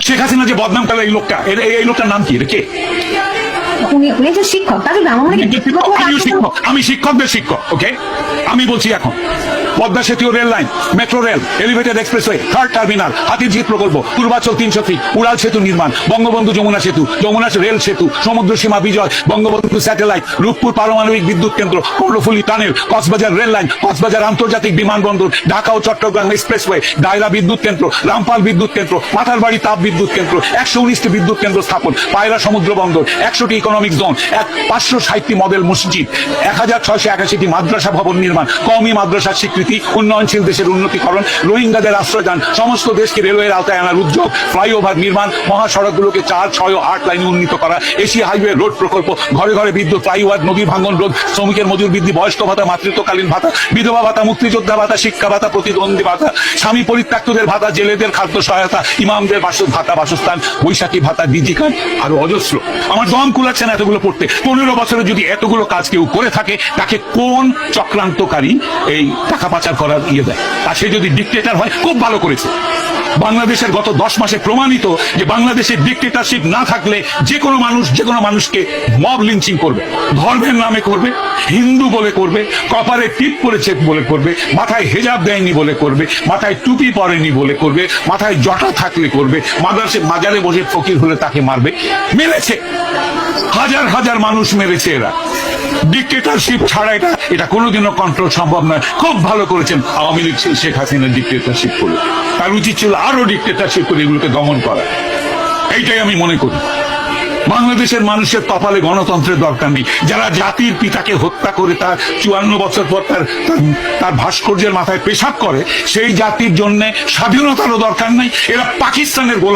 শেখ হাসিনা যে বদনাম করলো এই লোকটা, এই লোকটার নাম কি? কে? উনি একজন শিক্ষক, তাহলে আমার মনে হয় আমি শিক্ষকদের শিক্ষক। ওকে, আমি বলছি এখন পদ্মা সেতু, rail line, metro rail, elevated expressway, third terminal, Hatirjheel প্রকল্প, পূর্বাচল 300 ফিট, উড়াল সেতু নির্মাণ, বঙ্গবন্ধু যমুনা সেতু, যমুনা রেল সেতু, সমুদ্র সীমা বিজয়, বঙ্গবন্ধু স্যাটেলাইট, রূপপুর পারমাণবিক বিদ্যুৎ কেন্দ্র, Karnaphuli tunnel, Cox's Bazar rail line, Cox's Bazar আন্তর্জাতিক বিমানবন্দর, ঢাকা ও চট্টগ্রাম এক্সপ্রেসওয়ে, দায়রা বিদ্যুৎ কেন্দ্র, রামপাল বিদ্যুৎ কেন্দ্র, মাথারবাড়ি তাপ বিদ্যুৎ কেন্দ্র, 119টি বিদ্যুৎ কেন্দ্র স্থাপন, পায়রা সমুদ্র বন্দর, 100টি ইকোনমিক জোন, 560টি মডেল মসজিদ, 1681টি মাদ্রাসা ভবন নির্মাণ, কওমি মাদ্রাসার স্বীকৃতি, উন্নয়নশীল দেশের উন্নতিকরণ, রোহিঙ্গাদের আশ্রয়দান, সমস্ত দেশকে রেলওয়ের আওতায় আনার উদ্যোগ, ফ্লাইওভার নির্মাণ, মহাসড়কগুলোকে 4, 6 ও 8 লাইনে উন্নীত করা, এশিয়া হাইওয়ে রোড প্রকল্প, ঘরে ঘরে বিদ্যুৎ, ফ্লাইওভার, নদী ভাঙ্গন রোধ, শ্রমিকের মজুর বৃদ্ধি, বয়স্ক ভাতা, মাতৃত্বকালীন ভাতা, বিধবা ভাতা, মুক্তিযোদ্ধা ভাতা, শিক্ষা ভাতা, প্রতিদ্বন্দ্বী ভাতা, স্বামী পরিত্যক্তদের ভাতা, জেলেদের খাদ্য সহায়তা, ইমামদের ভাতা, বাসস্থান, বৈশাখী ভাতা, ডিজি কার্ড, আরো অজস্র। আমার দম কুলাচ্ছে না এতগুলো পড়তে। 15 বছরে যদি এতগুলো কাজ কেউ করে থাকে, তাকে কোন চক্রান্তকারী এই টাকা পাচার করার দেয়? আর সে যদি ডিক্টেটর হয়, খুব ভালো করেছে। বাংলাদেশের গত 10 মাসে প্রমাণিত যে বাংলাদেশের ডিক্টেটরশিপ না থাকলে যে কোনো মানুষ যে কোনো মানুষকে মব লিঞ্চিং করবে, ধর্মের নামে করবে, হিন্দু বলে করবে, কপালে টিপ পরেছে বলে করবে, মাথায় হেজাব দেয়নি বলে করবে, মাথায় টুপি পরেনি বলে করবে, মাথায় জটা থাকলে করবে, মাজারে বসে ফকির হলে তাকে মারবে। মেরেছে, হাজার হাজার মানুষ মেরেছে এরা। ডিক্টেটরশিপ ছাড়া এটা কোনোদিনও কন্ট্রোল সম্ভব নয়। খুব ভালো করেছেন আওয়ামী লীগ শেখ হাসিনা ডিক্টেটরশিপ করে। তার উচিত ছিল আরো ডিক্টেটরশিপ করে এগুলোকে দমন করা। এইটাই আমি মনে করি। বাংলাদেশের মানুষের কপালে গণতন্ত্রের দরকার নেই। যারা জাতির পিতাকে হত্যা করে তার 54 বছর পর তার ভাস্কর্যের মাথায় পেশাব করে, সেই জাতির জন্য স্বাধীনতারও দরকার নাই। এরা পাকিস্তানের গোলাম।